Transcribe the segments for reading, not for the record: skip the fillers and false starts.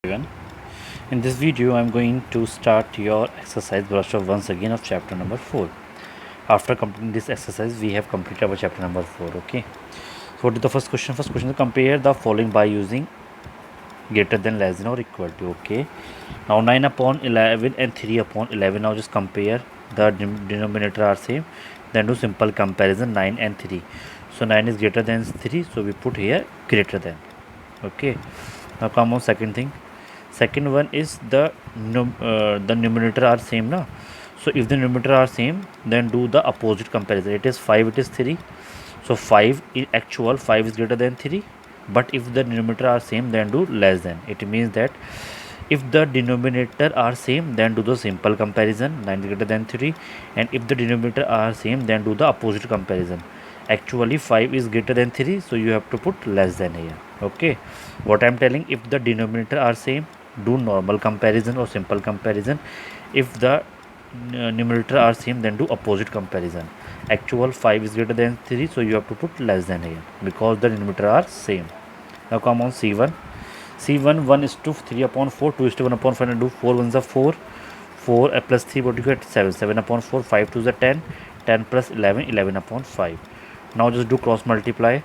Everyone. In this video, I'm going to start your exercise brush up once again of chapter number 4. After completing this exercise, we have completed our chapter number 4. Okay. So, what is the first question? First question is compare the following by using greater than, less than, or equal to. Okay. Now, 9 upon 11 and 3 upon 11. Now, just compare the denominator are same. Then do simple comparison 9 and 3. So, 9 is greater than 3. So, we put here greater than. Okay. Now, come on, second thing. Second one is the numerator are same now. So if the numerator are same, then do the opposite comparison. It is 5, it is 3. So 5 is actual, 5 is greater than 3. But if the numerator are same, then do less than. It means that if the denominator are same, then do the simple comparison 9 is greater than 3. And if the denominator are same, then do the opposite comparison. Actually 5 is greater than 3, so you have to put less than here. Okay, what I'm telling, if the denominator are same, do normal comparison or simple comparison. If the numerator are same, then do opposite comparison. Actual 5 is greater than 3, so you have to put less than here because the numerator are same. Now come on C1. C1 1 is to 3 upon 4, 2 is to 1 upon 5, and do 4 ones are 4. 4 plus 3, what you get? 7. 7 upon 4, 5 2 is 10. 10 plus 11, 11 upon 5. Now just do cross multiply.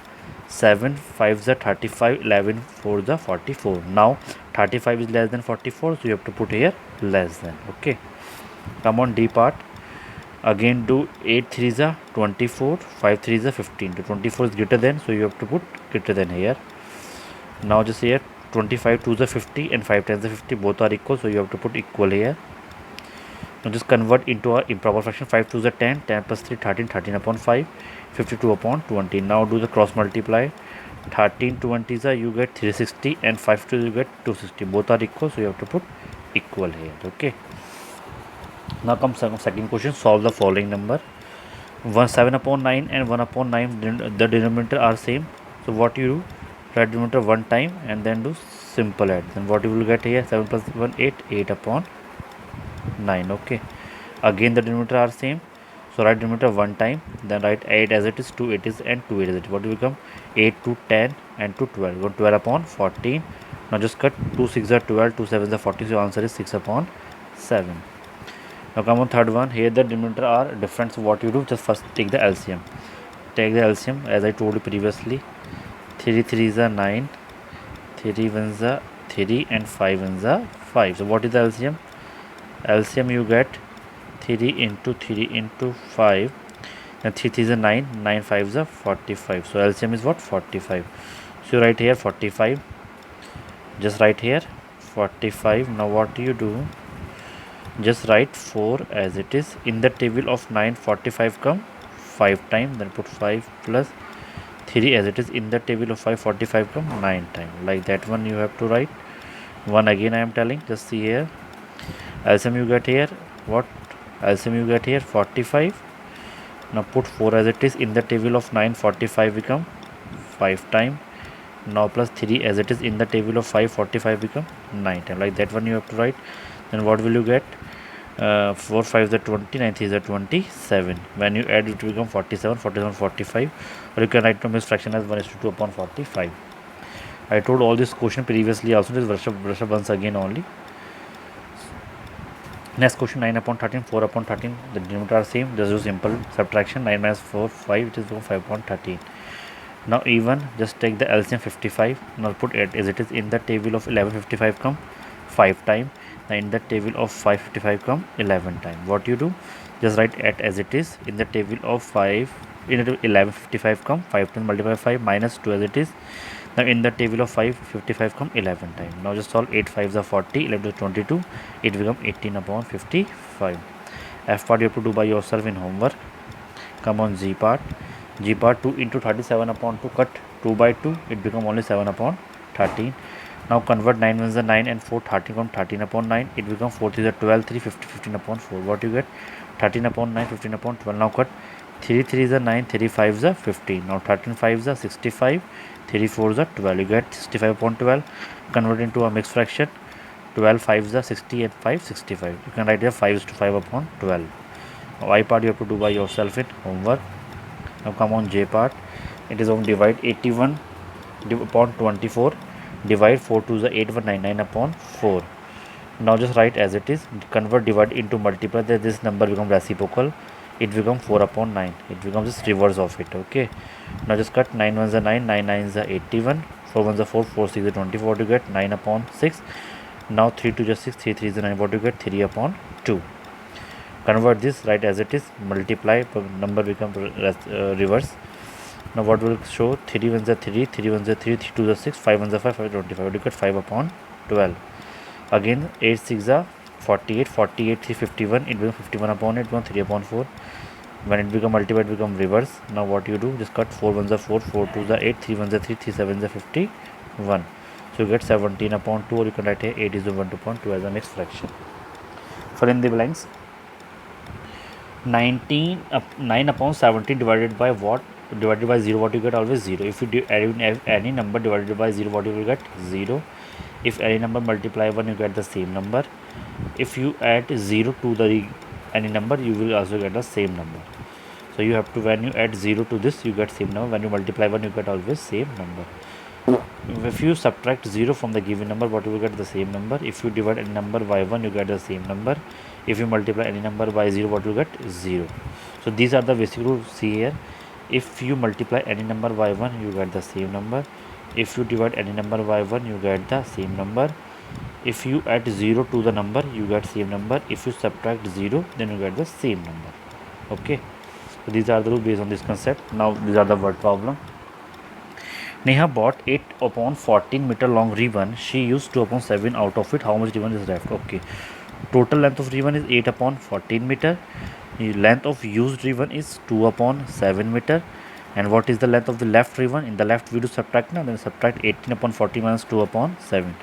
7 5 is 35, 11 4 is 44. Now 35 is less than 44, so you have to put here less than. Okay, come on D part. Again do 8 3 is 24, 5 3 is 15. The 24 is greater than, so you have to put greater than here. Now just here 25 2 is 50 and 5 10 is 50, both are equal, so you have to put equal here. Now just convert into a improper fraction. 5 2 is 10, 10 plus 3 13, 13 upon 5, 52 upon 20. Now do the cross multiply. 13 20s are you get 360 and 5 2 you get 260, both are equal, so you have to put equal here. Okay, now comes second question. Solve the following number. 7 upon 9 and 1 upon 9, the denominator are same, so what you do, write denominator one time and then do simple add. Then what you will get here, 7 plus 1 8, 8 upon 9. Okay, again the denominator are same, so write denominator one time, then write 8 as it is, 2 it is, and 2 it is. What will become? 8 to 10 and to 12. Go 12 upon 14. Now just cut 2 6 are 12, 2 7 are 40. So answer is 6 upon 7. Now come on third one. Here the denominator are different. So what you do? Just first take the LCM. Take the LCM as I told you previously. 3 3 is a 9. 3 1 is a 3 and 5 1 is a 5. So what is the LCM? LCM you get 3 into 3 into 5, and 3 3 is a 9, 9 5 is a 45. So LCM is what? 45. So you write here 45. Just write here 45. Now what do you do? Just write 4 as it is. In the table of 9, 45 come 5 times. Then put 5 plus 3 as it is. In the table of 5, 45 come 9 times. Like that one you have to write. One again I am telling. Just see here. LCM you get here what? LCM you get here 45. Now put 4 as it is. In the table of 9, 45 become 5 time. Now plus 3 as it is. In the table of 5, 45 become 9 time. Like that one you have to write. Then what will you get? 4 5 is a 20, 9 3 is a 27. When you add it will become 47, 47 45. Or you can write to this fraction as 1 is to 2 upon 45. I told all this question previously also. Just brush up once again only. Next question, 9 upon 13, 4 upon 13. The denominator are same. Just do simple subtraction. 9 minus 4, 5. It is 5 upon 13. Now even, just take the LCM 55. Now put it as it is. In the table of 11, 55 come 5 time. Now in the table of 5, 55 come 11 time. What you do? Just write it as it is. In the table of 5, in the 11, 55 come 5 times, multiply 5 minus 2 as it is. Now in the table of 5, 55 come 11 times. Now just solve. 8 5s are 40, 11 is 22. It become 18 upon 55. F part you have to do by yourself in homework. Come on G part. G part 2 into 37 upon 2. Cut 2 by 2. It become only 7 upon 13. Now convert 9 1 is 9 and 4 13 from 13 upon 9. It become 4 3 is 12, 3 50, 15 upon 4. What you get? 13 upon 9, 15 upon 12. Now cut 3 3 is 9, 3 5 is 15. Now 13 5 is 65. 3 4 is 12. You get 65 upon 12. Convert into a mixed fraction. 12 5 is 60 and 5 65. You can write here 5 is to 5 upon 12. Y part you have to do by yourself in homework. Now come on J part. It is on divide 81 upon 24. Divide 4 to the 8 1 9 9 upon 4. Now just write as it is. Convert divide into multiply. That this number become reciprocal. It becomes 4 upon 9. It becomes just reverse of it. Okay. Now just cut 9 ones are 9, 9 nines are 81, 4 ones are 4, 4 6 is 24 to get 9 upon 6. Now 3 2 just 6, 3 3 is 9, what to get 3 upon 2. Convert this, write as it is, multiply, number become reverse. Now what will show? 3 ones are 3, 3 ones are 3, 3 2 is 6, 5 ones are 5, 5 25, you get 5 upon 12. Again 8 6 are 48, 48 3 51, it becomes 51 upon 8, becomes 3 upon 4. When it become multiplied, it become reverse. Now what you do? Just cut 4 ones are 4, 4 2 is 8, 3 ones are 3, 3 sevens are 51. So you get 17 upon 2, or you can write here 8 is 1 upon 2 as the next fraction. Fill in the blanks. 9 upon 17 divided by what? Divided by 0, what you get? Always 0. If you add any number divided by 0, what you will get? 0. If any number multiply 1, you get the same number. If you add 0 to the any number, you will also get the same number. So you have to, when you add 0 to this, you get same number. When you multiply 1, you get always same number. If you subtract 0 from the given number, what you will get? The same number. If you divide any number by 1, you get the same number. If you multiply any number by 0, what you will get? 0. So these are the basic rules. See here, if you multiply any number by 1, you get the same number. If you divide any number by 1, you get the same number. If you add 0 to the number, you get same number. If you subtract 0, then you get the same number. Okay, so these are the rules based on this concept. Now these are the word problem. Neha bought 8 upon 14 meter long ribbon. She used 2 upon 7 out of it. How much ribbon is left? Okay, total length of ribbon is 8 upon 14 meter. The length of used ribbon is 2 upon 7 meter. And what is the length of the left ribbon? In the left we do subtract now, then subtract 18 upon 40 minus 2 upon 7.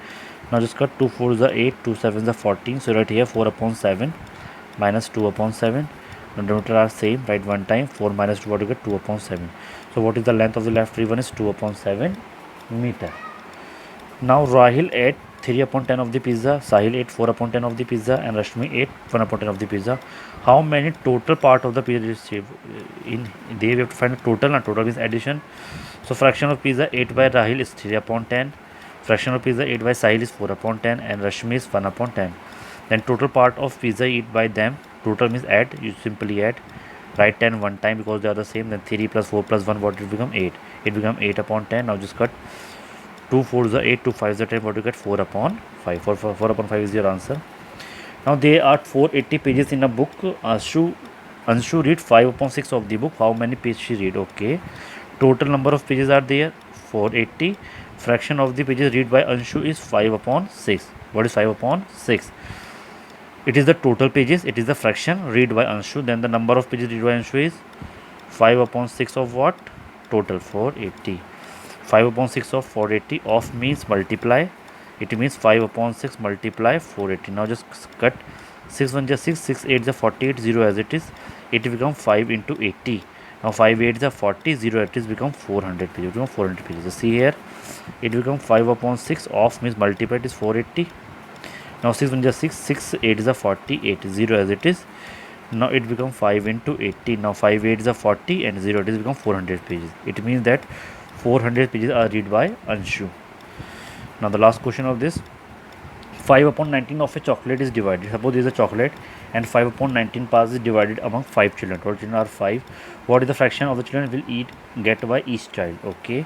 Now just cut 2 4 is the 8, 2 7 is the 14. So right here 4 upon 7 minus 2 upon 7. Denominator are same, write one time. 4 minus 2, what you get? 2 upon 7. So what is the length of the left ribbon? Is 2 upon 7 meter. Now Rahil ate 3 upon 10 of the pizza, Sahil ate 4 upon 10 of the pizza, and Rashmi ate 1 upon 10 of the pizza. How many total part of the pizza is saved? In they we have to find the total, and total means addition. So fraction of pizza ate by Rahil is 3 upon 10. Fraction of pizza ate by Sahil is 4 upon 10, and Rashmi is 1 upon 10. Then total part of pizza eat by them, total means add, you simply add. Write 10 one time because they are the same. Then 3 plus 4 plus 1, what it become? 8. It become 8 upon 10. Now just cut 2 4 is the 8, 2 5 is the 10, what you get? 4 upon 5. 4 upon 5 is your answer. Now there are 480 pages in a book. Anshu read 5 upon 6 of the book. How many pages she read? Okay, total number of pages are there 480. Fraction of the pages read by Anshu is 5 upon 6. What is 5 upon 6? It is the total pages. It is the fraction read by Anshu. Then the number of pages read by Anshu is 5 upon 6 of what? Total 480. 5 upon 6 of 480 of means multiply. It means 5 upon 6 multiply 480. Now just cut 6 1 just 6, 6 8 is 48, 0 as it is. It become 5 into 80. Now 5 8 is 40, 0 it is become 400 pages. Become 400 pages. So see here, it become 5 upon 6 of means multiply, it is 480. Now 6 1 just 6, 6 8 is 48, 0 as it is. Now it become 5 into 80. Now 5 8 is 40 and 0 it is become 400 pages. It means that 400 pages are read by Anshu. Now the last question of this, 5 upon 19 of a chocolate is divided. Suppose there is a chocolate and 5 upon 19 parts is divided among 5 children. Total children are 5. What is the fraction of the children will eat get by each child? Okay,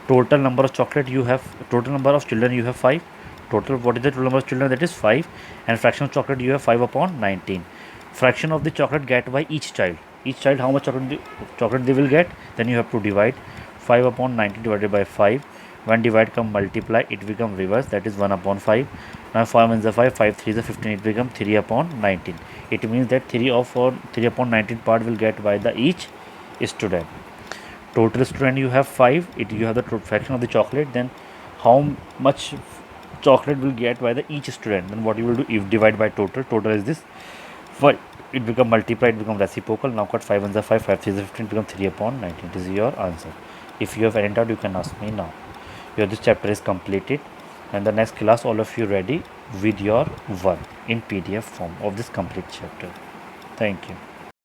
total number of chocolate you have, total number of children you have 5. Total, what is the total number of children? That is 5. And fraction of chocolate you have 5 upon 19. Fraction of the chocolate get by each child. Each child how much chocolate they will get? Then you have to divide 5 upon 19 divided by 5. When divide come multiply, it become reverse, that is 1 upon 5. Now 5 1 is 5, 5 3 is 15, it become 3 upon 19. It means that 3 upon 19 part will get by the each student. Total student you have 5, you have the fraction of the chocolate, then how much chocolate will get by the each student? Then what you will do, if divide by total is this 5, it become multiply, it become reciprocal. Now cut 5 1 is 5, 5 3 is 15, become 3 upon 19. This is your answer. If you have any doubt, you can ask me now. Here this chapter is completed, and the next class all of you ready with your work in PDF form of this complete chapter. Thank you.